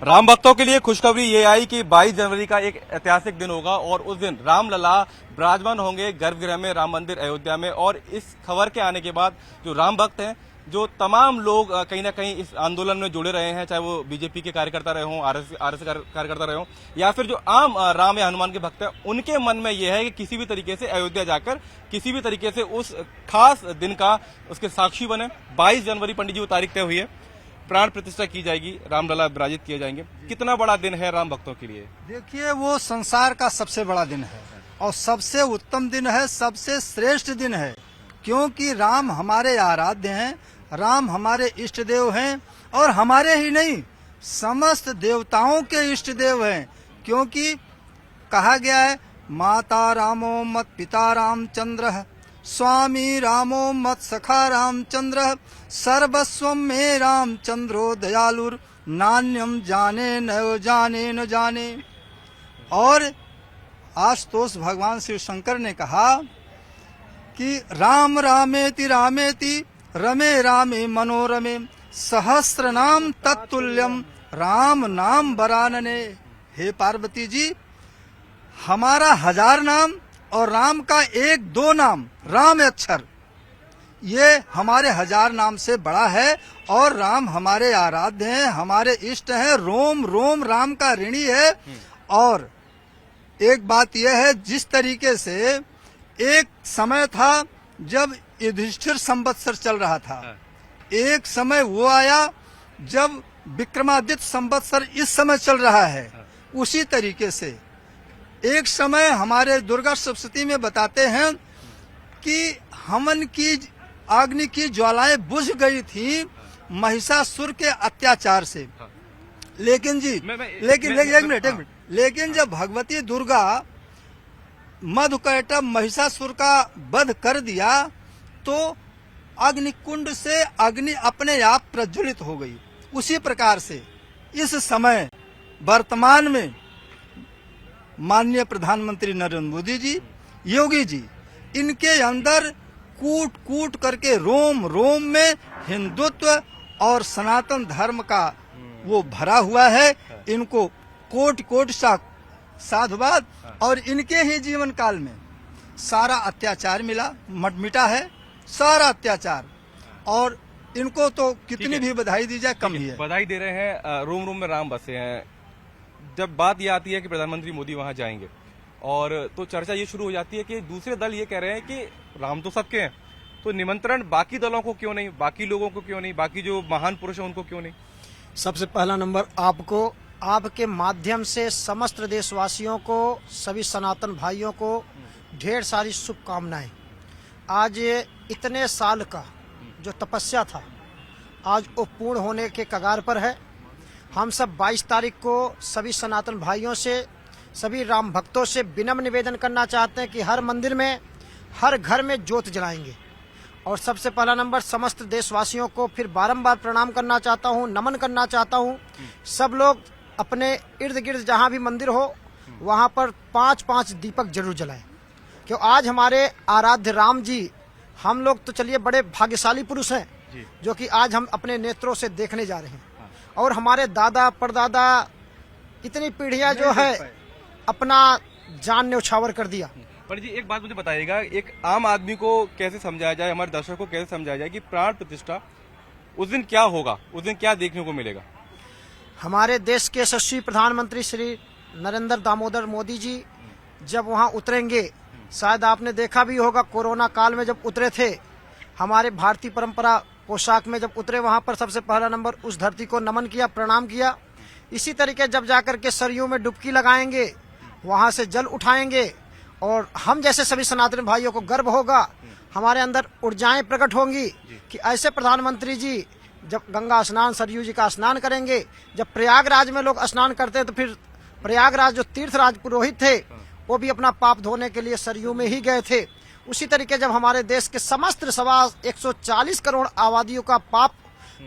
राम भक्तों के लिए खुशखबरी ये आई कि 22 जनवरी का एक ऐतिहासिक दिन होगा और उस दिन रामलला विराजमान होंगे गर्भगृह में राम मंदिर अयोध्या में। और इस खबर के आने के बाद जो राम भक्त हैं, जो तमाम लोग कहीं ना कहीं इस आंदोलन में जुड़े रहे हैं, चाहे वो बीजेपी के कार्यकर्ता रहे हों, आरएस कार्यकर्ता रहे हों, या फिर जो आम राम या हनुमान के भक्त हैं, उनके मन में यह है कि किसी भी तरीके से अयोध्या जाकर किसी भी तरीके से उस खास दिन का उसके साक्षी बने। 22 जनवरी पंडित जी वो तारीख तय हुई है, प्राण प्रतिष्ठा की जाएगी, रामलला विराजित किए जाएंगे। कितना बड़ा दिन है राम भक्तों के लिए? देखिए, वो संसार का सबसे बड़ा दिन है और सबसे उत्तम दिन है, सबसे श्रेष्ठ दिन है, क्योंकि राम हमारे आराध्य हैं, राम हमारे इष्ट देव हैं और हमारे ही नहीं समस्त देवताओं के इष्ट देव हैं। क्योंकि कहा गया है, माता रामो मत पिता रामचंद्र स्वामी रामो मत सखा रामचंद्र सर्वस्वम में रामचंद्रो दयालुर नान्यम जाने न जाने। और आशुतोष भगवान शिव शंकर ने कहा कि राम रामेति रामेति रमे रामे मनोरमे सहस्र नाम तत्तुल्यम राम नाम वरानने। हे पार्वती जी, हमारा 1000 नाम और राम का 1-2 नाम राम अक्षर, ये हमारे 1000 नाम से बड़ा है। और राम हमारे आराध्य हैं, हमारे इष्ट हैं, रोम रोम राम का ऋणी है। और एक बात यह है, जिस तरीके से एक समय था जब युधिष्ठिर संवत्सर चल रहा था, एक समय वो आया जब विक्रमादित्य संवत्सर इस समय चल रहा है, उसी तरीके से एक समय हमारे दुर्गा सप्तशती में बताते हैं कि हवन की अग्नि की ज्वालाएं बुझ गई थी महिषासुर के अत्याचार से। लेकिन जी एक मिनट लेकिन जब भगवती दुर्गा मधुकैटभ महिषासुर का वध कर दिया तो अग्निकुंड से अग्नि अपने आप प्रज्वलित हो गई। उसी प्रकार से इस समय वर्तमान में माननीय प्रधानमंत्री नरेंद्र मोदी जी, योगी जी, इनके अंदर कूट कूट करके रोम रोम में हिंदुत्व और सनातन धर्म का वो भरा हुआ है। इनको कोटि कोटि साधुवाद। और इनके ही जीवन काल में सारा अत्याचार मिटा है, सारा अत्याचार। और इनको तो कितनी भी बधाई दी जाए कम ही है। बधाई दे रहे हैं, रोम रोम में राम बसे हैं। जब बात ये आती है कि प्रधानमंत्री मोदी वहां जाएंगे और तो चर्चा ये शुरू हो जाती है कि दूसरे दल ये कह रहे हैं कि राम तो सबके हैं, तो निमंत्रण बाकी दलों को क्यों नहीं, बाकी लोगों को क्यों नहीं, बाकी जो महान पुरुष हैं उनको क्यों नहीं? सबसे पहला नंबर आपको, आपके माध्यम से समस्त देशवासियों को, सभी सनातन भाइयों को ढेर सारी शुभकामनाएं। आज इतने साल का जो तपस्या था, आज वो पूर्ण होने के कगार पर है। हम सब 22 तारीख को सभी सनातन भाइयों से, सभी राम भक्तों से विनम्र निवेदन करना चाहते हैं कि हर मंदिर में, हर घर में ज्योत जलाएंगे। और सबसे पहला नंबर समस्त देशवासियों को फिर बारंबार प्रणाम करना चाहता हूं, नमन करना चाहता हूं। सब लोग अपने इर्द गिर्द जहां भी मंदिर हो वहां पर 5-5 दीपक जरूर जलाएं, क्यों आज हमारे आराध्य राम जी, हम लोग तो चलिए बड़े भाग्यशाली पुरुष हैं जो कि आज हम अपने नेत्रों से देखने जा रहे हैं। और हमारे दादा परदादा इतनी पीढ़ियां जो है अपना जान न्यौछावर कर दिया। पर जी एक बात मुझे बताइएगा, एक आम आदमी को कैसे समझाया जाए, हमारे दर्शकों को कैसे समझाया जाए कि प्राण प्रतिष्ठा उस दिन क्या होगा, उस दिन क्या देखने को मिलेगा? हमारे देश के यशस्वी प्रधानमंत्री श्री नरेंद्र दामोदर मोदी जी जब वहां उतरेंगे, शायद आपने देखा भी होगा कोरोना काल में जब उतरे थे, हमारे भारतीय परंपरा पोशाक में जब उतरे, वहां पर सबसे पहला नंबर उस धरती को नमन किया, प्रणाम किया। इसी तरीके जब जाकर के सरयू में डुबकी लगाएंगे, वहां से जल उठाएंगे और हम जैसे सभी सनातन भाइयों को गर्व होगा, हमारे अंदर ऊर्जाएं प्रकट होंगी कि ऐसे प्रधानमंत्री जी जब गंगा स्नान, सरयू जी का स्नान करेंगे। जब प्रयागराज में लोग स्नान करते हैं तो फिर प्रयागराज जो तीर्थराज पुरोहित थे वो भी अपना पाप धोने के लिए सरयू में ही गए थे। उसी तरीके जब हमारे देश के समस्त 140 करोड़ आबादियों का पाप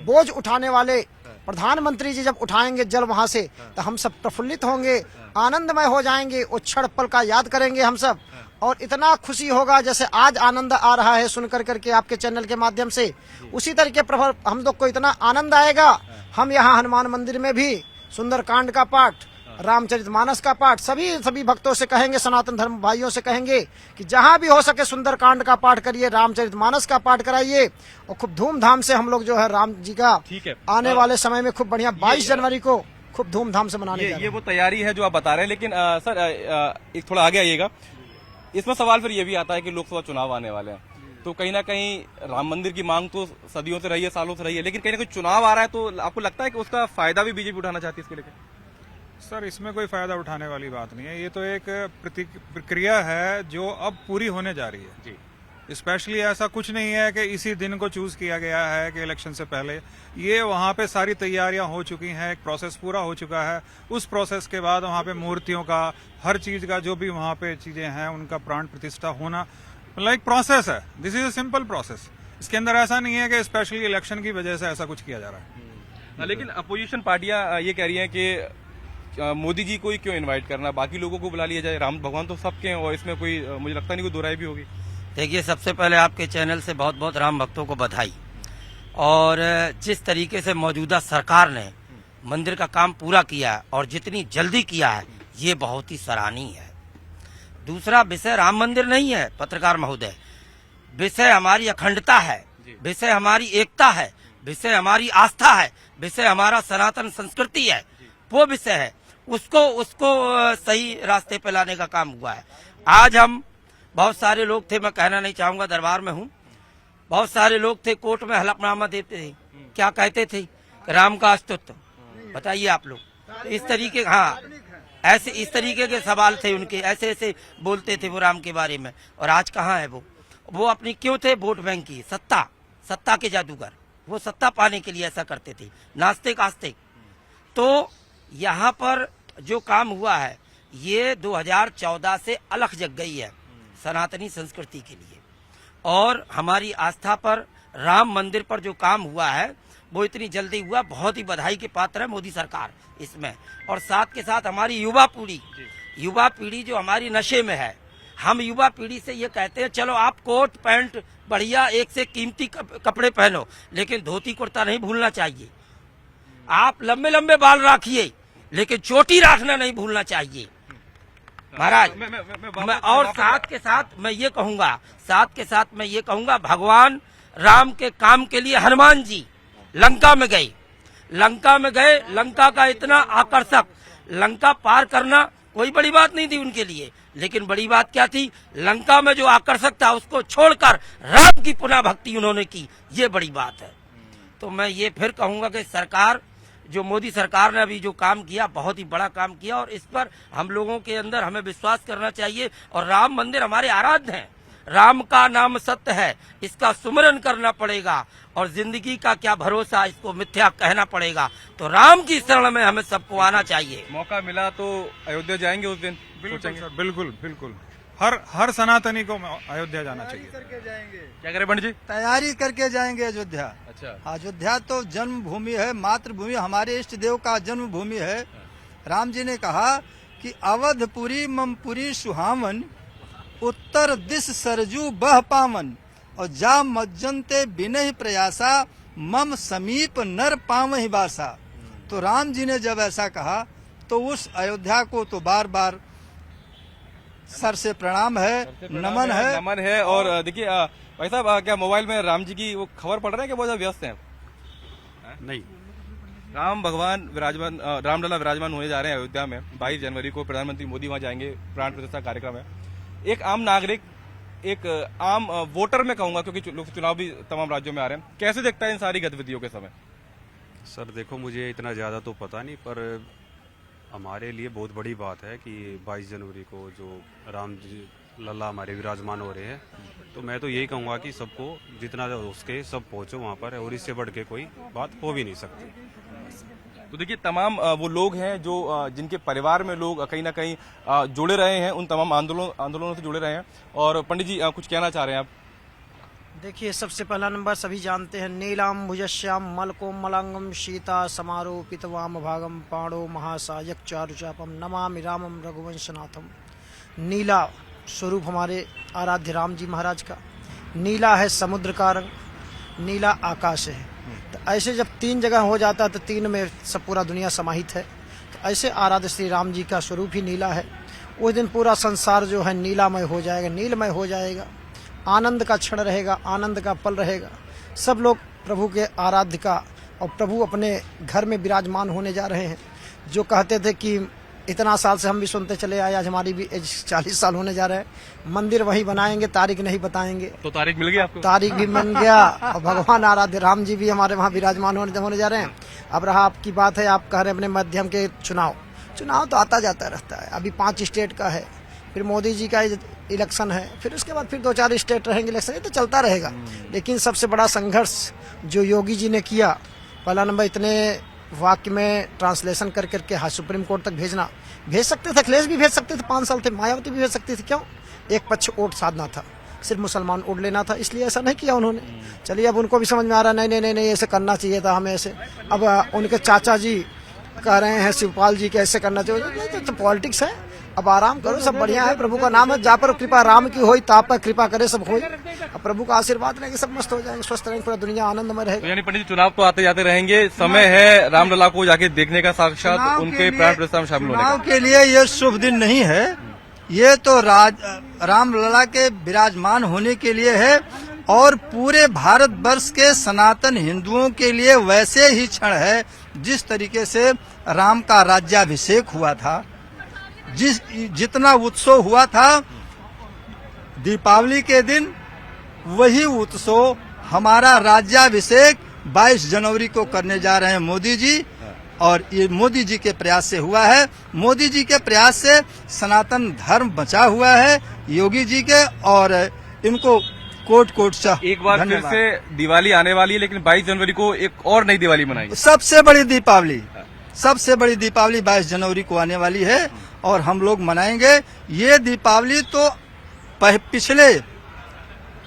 बोझ उठाने वाले प्रधानमंत्री जी जब उठाएंगे जल वहां से, तो हम सब प्रफुल्लित होंगे, आनंदमय हो जाएंगे, वो क्षण पल का याद करेंगे हम सब। और इतना खुशी होगा जैसे आज आनंद आ रहा है सुनकर करके आपके चैनल के माध्यम से, उसी तरीके हम लोग को इतना आनंद आएगा। हम यहाँ हनुमान मंदिर में भी सुंदरकांड का पाठ, रामचरितमानस का पाठ, सभी भक्तों से कहेंगे, सनातन धर्म भाइयों से कहेंगे कि जहां भी हो सके सुंदरकांड का पाठ करिए, रामचरितमानस का पाठ कराइए और खूब धूमधाम से हम लोग जो है राम जी का ठीक है आने वाले समय में खूब बढ़िया 22 जनवरी को खूब धूमधाम से मनाने ये वो तैयारी है जो आप बता रहे हैं। लेकिन सर एक थोड़ा आगे आइएगा। इसमें सवाल फिर ये भी आता है कि लोकसभा चुनाव आने वाले हैं, तो कहीं ना कहीं राम मंदिर की मांग तो सदियों से रही है, सालों से रही है, लेकिन कहीं ना कहीं चुनाव आ रहा है, तो आपको लगता है कि उसका फायदा भी बीजेपी उठाना चाहती है इसके लेकर? सर, इसमें कोई फायदा उठाने वाली बात नहीं है। ये तो एक प्रक्रिया है जो अब पूरी होने जा रही है जी। स्पेशली ऐसा कुछ नहीं है कि इसी दिन को चूज किया गया है कि इलेक्शन से पहले। ये वहाँ पे सारी तैयारियां हो चुकी हैं, एक प्रोसेस पूरा हो चुका है। उस प्रोसेस के बाद वहाँ पे मूर्तियों का, हर चीज का, जो भी वहाँ पे चीजें हैं उनका प्राण प्रतिष्ठा होना लाइक प्रोसेस है। This is a simple process. इसके अंदर ऐसा नहीं है कि स्पेशली इलेक्शन की वजह से ऐसा कुछ किया जा रहा है। लेकिन अपोजिशन पार्टियां ये कह रही हैं कि मोदी जी को ही क्यों इनवाइट करना, बाकी लोगों को बुला लिया जाए, राम भगवान तो सबके हैं और इसमें कोई मुझे लगता नहीं कोई दो राय भी होगी। देखिए, सबसे पहले आपके चैनल से बहुत बहुत राम भक्तों को बधाई। और जिस तरीके से मौजूदा सरकार ने मंदिर का काम पूरा किया है और जितनी जल्दी किया है, ये बहुत ही सराहनीय है। दूसरा विषय राम मंदिर नहीं है पत्रकार महोदय, विषय हमारी अखंडता है, विषय हमारी एकता है, विषय हमारी आस्था है, विषय हमारा सनातन संस्कृति है, वो विषय है। उसको सही रास्ते पे लाने का काम हुआ है। आज हम बहुत सारे लोग थे, मैं कहना नहीं चाहूंगा, दरबार में हूँ, बहुत सारे लोग थे, कोर्ट में हलफनामा देते थे, क्या कहते थे? राम का अस्तित्व। बताइए आप लोग, इस तरीके, हाँ, ऐसे इस तरीके के सवाल थे उनके, ऐसे ऐसे बोलते थे वो राम के बारे में। और आज कहाँ है वो अपनी क्यों थे? वोट बैंक की, सत्ता के जादूगर, वो सत्ता पाने के लिए ऐसा करते थे, नास्तिक आस्तिक। तो यहाँ पर जो काम हुआ है, ये 2014 से अलख जग गई है सनातनी संस्कृति के लिए, और हमारी आस्था पर, राम मंदिर पर जो काम हुआ है वो इतनी जल्दी हुआ, बहुत ही बधाई के पात्र है मोदी सरकार इसमें। और साथ के साथ हमारी युवा पीढ़ी जो हमारी नशे में है, हम युवा पीढ़ी से ये कहते हैं, चलो आप कोट पैंट बढ़िया एक से कीमती कपड़े पहनो, लेकिन धोती कुर्ता नहीं भूलना चाहिए। आप लंबे लंबे बाल रखिए, लेकिन चोटी रखना नहीं भूलना चाहिए महाराज। मैं और साथ के साथ मैं ये कहूंगा, भगवान राम के काम के लिए हनुमान जी लंका में गए, लंका का इतना आकर्षक, लंका पार करना कोई बड़ी बात नहीं थी उनके लिए, लेकिन बड़ी बात क्या थी? लंका में जो आकर्षक था उसको छोड़कर राम की पुनः भक्ति उन्होंने की, ये बड़ी बात है। तो मैं ये फिर कहूंगा कि सरकार, जो मोदी सरकार ने अभी जो काम किया, बहुत ही बड़ा काम किया, और इस पर हम लोगों के अंदर हमें विश्वास करना चाहिए। और राम मंदिर हमारे आराध्य हैं, राम का नाम सत्य है, इसका सुमिरन करना पड़ेगा, और जिंदगी का क्या भरोसा, इसको मिथ्या कहना पड़ेगा। तो राम की शरण में हमें सबको आना चाहिए। मौका मिला तो अयोध्या जाएंगे उस दिन? बिल्कुल। हर सनातनी को अयोध्या जाना चाहिए। क्या करें पंडित जी? तैयारी करके जाएंगे अयोध्या। अच्छा, अयोध्या तो जन्मभूमि है, मातृभूमि, हमारे इष्ट देव का जन्मभूमि है। राम जी ने कहा कि अवधपुरी ममपुरी सुहावन, उत्तर दिश सरजू बह पावन, और जा मज्जनते बिनहि प्रयासा, मम समीप नर पावहि बासा। तो राम जी ने जब ऐसा कहा तो उस अयोध्या को तो बार बार सर से प्रणाम है, नमन है। और देखिए भाई साहब, क्या मोबाइल में राम जी की वो खबर पढ़ रहे हैं कि बहुत ज्यादा व्यस्त हैं? नहीं, राम भगवान विराजमान, रामलला विराजमान होने जा रहे हैं अयोध्या में। 22 जनवरी को प्रधानमंत्री मोदी वहां जाएंगे, प्राण प्रतिष्ठा कार्यक्रम है। एक आम नागरिक, एक आम वोटर में कहूंगा, क्योंकि लोग चुनाव भी तमाम राज्यों में आ रहे हैं, कैसे देखता है इन सारी गतिविधियों के समय? सर देखो, मुझे इतना ज़्यादा तो पता नहीं, पर हमारे लिए बहुत बड़ी बात है कि 22 जनवरी को जो राम जी लल्ला हमारे विराजमान हो रहे हैं। तो मैं तो यही कहूँगा कि सबको जितना हो सके सब पहुँचो वहाँ पर, और इससे बढ़ के कोई बात हो भी नहीं सकती। तो देखिए, तमाम वो लोग हैं जो जिनके परिवार में लोग कहीं ना कहीं जुड़े रहे हैं, उन तमाम आंदोलनों से जुड़े रहे हैं। और पंडित जी कुछ कहना चाह रहे हैं आप? देखिए, सबसे पहला नंबर सभी जानते हैं, नीलाम भुजश्याम मलकोम मलंगम सीता समारोपित वाम भागम पाणो महासायक चारुचापम नमामि रामम रघुवंशनाथम। नीला स्वरूप हमारे आराध्य राम जी महाराज का, नीला है समुद्र का रंग, नीला आकाश है। तो ऐसे जब तीन जगह हो जाता है तो तीन में सब पूरा दुनिया समाहित है। ऐसे आराध्य श्री राम जी का स्वरूप ही नीला है। उस दिन पूरा संसार जो है नीलामय हो जाएगा, नीलमय हो जाएगा। आनंद का क्षण रहेगा, आनंद का पल रहेगा। सब लोग प्रभु के आराध्य का और प्रभु अपने घर में विराजमान होने जा रहे हैं। जो कहते थे कि इतना साल से हम भी सुनते चले आए, आज हमारी भी एज 40 साल होने जा रहे हैं। मंदिर वही बनाएंगे, तारीख नहीं बताएंगे। तो तारीख मिल गई आपको? तारीख भी बन गया और भगवान आराध्य राम जी भी हमारे वहाँ विराजमान होने जा रहे हैं। अब रहा आपकी बात है, आप कह रहे हैं अपने माध्यम के चुनाव तो आता जाता रहता है। अभी 5 स्टेट का है, फिर मोदी जी का इलेक्शन है, फिर उसके बाद फिर 2-4 स्टेट रहेंगे इलेक्शन, ये तो चलता रहेगा। लेकिन सबसे बड़ा संघर्ष जो योगी जी ने किया, पहला नंबर इतने वाक्य में ट्रांसलेशन कर करके सुप्रीम कोर्ट तक भेज सकते थे, अखिलेश भी भेज सकते थे, 5 साल थे, मायावती भी भेज सकती थी। क्यों? एक पक्ष वोट साधना था, सिर्फ मुसलमान वोट लेना था, इसलिए ऐसा नहीं किया उन्होंने। चलिए अब उनको भी समझ में आ रहा है, नहीं ऐसे करना चाहिए था हमें ऐसे। अब उनके चाचा जी कह रहे हैं शिवपाल जी के ऐसे करना चाहिए, तो पॉलिटिक्स है। अब आराम करो, सब बढ़िया है, प्रभु का नाम है, जहाँ पर कृपा राम की होई ता पर कृपा करे सब होई। अब प्रभु का आशीर्वाद लेंगे, सब मस्त हो जाएंगे, स्वस्थ रहेंगे, पूरा दुनिया आनंदमय रहेगा। तो यानी पंडित जी चुनाव तो आते जाते रहेंगे, समय है रामलला को जाके देखने का, साक्षात उनके प्राण प्रतिष्ठा में शामिल होने का। चुनाव के लिए ये शुभ दिन नहीं है, ये तो रामलला के विराजमान होने के लिए है और पूरे भारतवर्ष के सनातन हिंदुओं के लिए वैसे ही क्षण है जिस तरीके से राम का राज्याभिषेक हुआ था, जितना उत्सव हुआ था दीपावली के दिन, वही उत्सव हमारा राज्याभिषेक 22 जनवरी को करने जा रहे हैं मोदी जी। और ये मोदी जी के प्रयास से हुआ है, मोदी जी के प्रयास से सनातन धर्म बचा हुआ है योगी जी के, और इनको कोट सा एक बार फिर से दिवाली आने वाली है, लेकिन 22 जनवरी को एक और नई दिवाली मनाएंगे। सबसे बड़ी दीपावली 22 जनवरी को आने वाली है और हम लोग मनाएंगे। ये दीपावली तो पिछले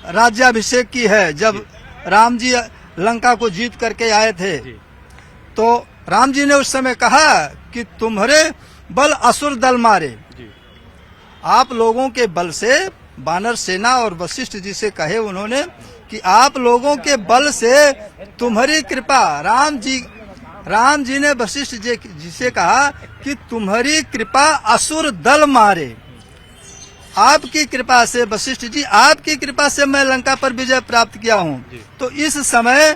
राज्याभिषेक की है, जब राम जी लंका को जीत करके आए थे, तो राम जी ने उस समय कहा कि तुम्हारे बल असुर दल मारे। आप लोगों के बल से, वानर सेना और वशिष्ठ जी से कहे उन्होंने कि आप लोगों के बल से तुम्हारी कृपा, राम जी ने वशिष्ठ जी से कहा कि तुम्हारी कृपा असुर दल मारे। आपकी कृपा से वशिष्ठ जी, आपकी कृपा से मैं लंका पर विजय प्राप्त किया हूँ। तो इस समय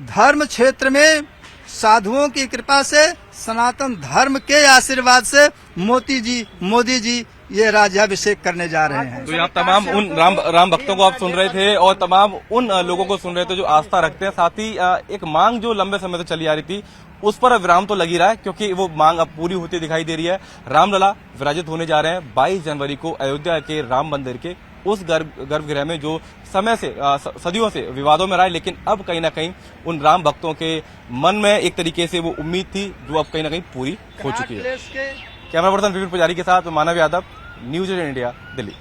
धर्म क्षेत्र में साधुओं की कृपा से, सनातन धर्म के आशीर्वाद से मोदी जी ये राज्याभिषेक करने जा रहे हैं। तो आप तमाम उन राम भक्तों को आप सुन रहे थे और तमाम उन लोगों को सुन रहे थे जो आस्था रखते हैं। साथ ही एक मांग जो लंबे समय से चली आ रही थी, उस पर विराम तो लगी रहा है, क्योंकि वो मांग अब पूरी होती दिखाई दे रही है। रामलला विराजित होने जा रहे हैं 22 जनवरी को अयोध्या के राम मंदिर के उस गर्भगृह में, जो समय से सदियों से विवादों में रहा है, लेकिन अब कहीं ना कहीं उन राम भक्तों के मन में एक तरीके से वो उम्मीद थी जो अब कहीं ना कहीं पूरी हो चुकी है। कैमरा पर्सन विपिन पुजारी के साथ मानव यादव, न्यूज़ 18 इंडिया, दिल्ली।